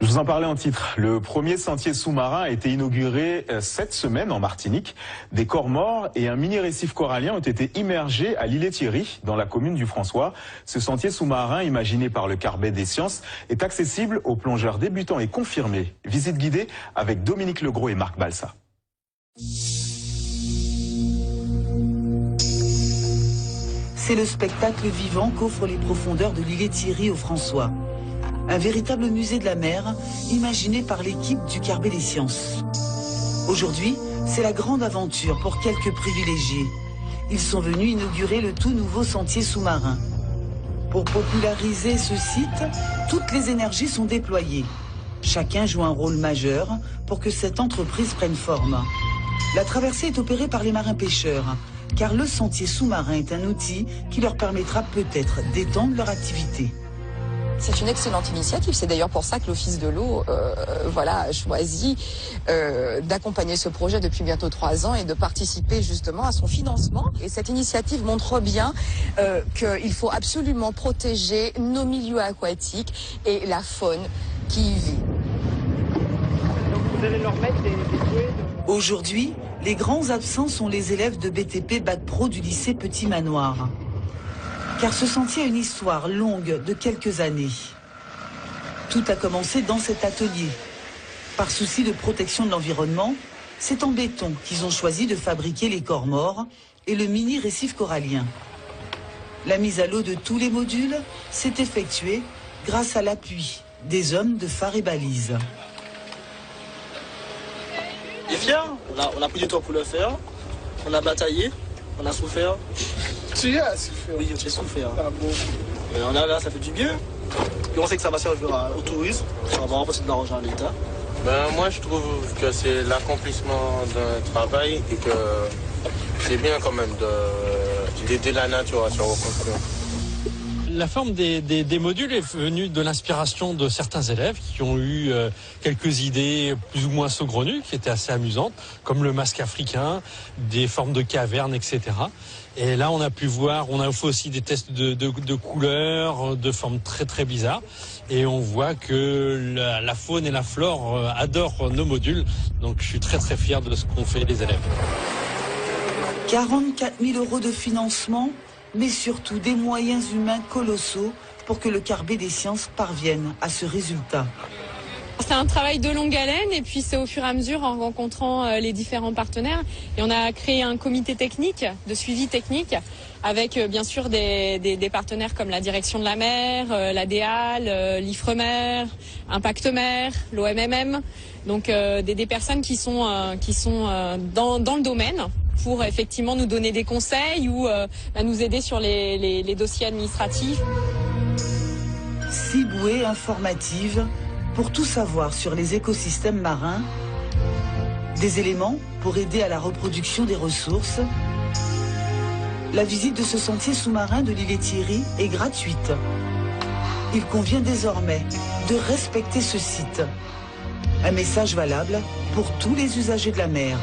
Je vous en parlais en titre. Le premier sentier sous-marin a été inauguré cette semaine en Martinique. Des corps morts et un mini-récif corallien ont été immergés à l'Îlet-Thierry, dans la commune du François. Ce sentier sous-marin, imaginé par le Carbet des Sciences, est accessible aux plongeurs débutants et confirmés. Visite guidée avec Dominique Legros et Marc Balsa. C'est le spectacle vivant qu'offrent les profondeurs de l'Îlet-Thierry au François. Un véritable musée de la mer, imaginé par l'équipe du Carbet des Sciences. Aujourd'hui, c'est la grande aventure pour quelques privilégiés. Ils sont venus inaugurer le tout nouveau sentier sous-marin. Pour populariser ce site, toutes les énergies sont déployées. Chacun joue un rôle majeur pour que cette entreprise prenne forme. La traversée est opérée par les marins-pêcheurs, car le sentier sous-marin est un outil qui leur permettra peut-être d'étendre leur activité. C'est une excellente initiative. C'est d'ailleurs pour ça que l'Office de l'eau a choisi d'accompagner ce projet depuis bientôt 3 ans et de participer justement à son financement. Et cette initiative montre bien qu'il faut absolument protéger nos milieux aquatiques et la faune qui y vit. Donc vous allez leur mettre des bouées de... Aujourd'hui, les grands absents sont les élèves de BTP Bac Pro du lycée Petit Manoir. Car ce sentier a une histoire longue de quelques années. Tout a commencé dans cet atelier. Par souci de protection de l'environnement, c'est en béton qu'ils ont choisi de fabriquer les corps morts et le mini-récif corallien. La mise à l'eau de tous les modules s'est effectuée grâce à l'appui des hommes de phare et balises. Il est fier, on a pris du temps pour le faire, on a bataillé, on a souffert. Tu as souffert? Oui, j'ai souffert. Ah bon? Mais on a là, ça fait du bien. Et on sait que ça va servir au tourisme, ça va remporter de l'argent à l'État. Moi, je trouve que c'est l'accomplissement d'un travail et que c'est bien quand même d'aider la nature à se reconstruire. La forme des modules est venue de l'inspiration de certains élèves qui ont eu quelques idées plus ou moins saugrenues, qui étaient assez amusantes, comme le masque africain, des formes de cavernes, etc. Et là, on a pu voir, on a fait aussi des tests de couleurs, de formes très très bizarres. Et on voit que la faune et la flore adorent nos modules. Donc je suis très très fier de ce qu'ont fait les élèves. 44 000 € de financement, mais surtout des moyens humains colossaux pour que le Carbet des Sciences parvienne à ce résultat. C'est un travail de longue haleine et puis c'est au fur et à mesure en rencontrant les différents partenaires. Et on a créé un comité technique, de suivi technique, avec bien sûr des partenaires comme la Direction de la mer, la DEAL, l'Ifremer, Impact Mer, l'OMMM. Donc des personnes qui sont dans le domaine pour effectivement nous donner des conseils ou nous aider sur les dossiers administratifs. 6 bouées informatives pour tout savoir sur les écosystèmes marins, des éléments pour aider à la reproduction des ressources. La visite de ce sentier sous-marin de l'Îlet-Thierry est gratuite. Il convient désormais de respecter ce site. Un message valable pour tous les usagers de la mer.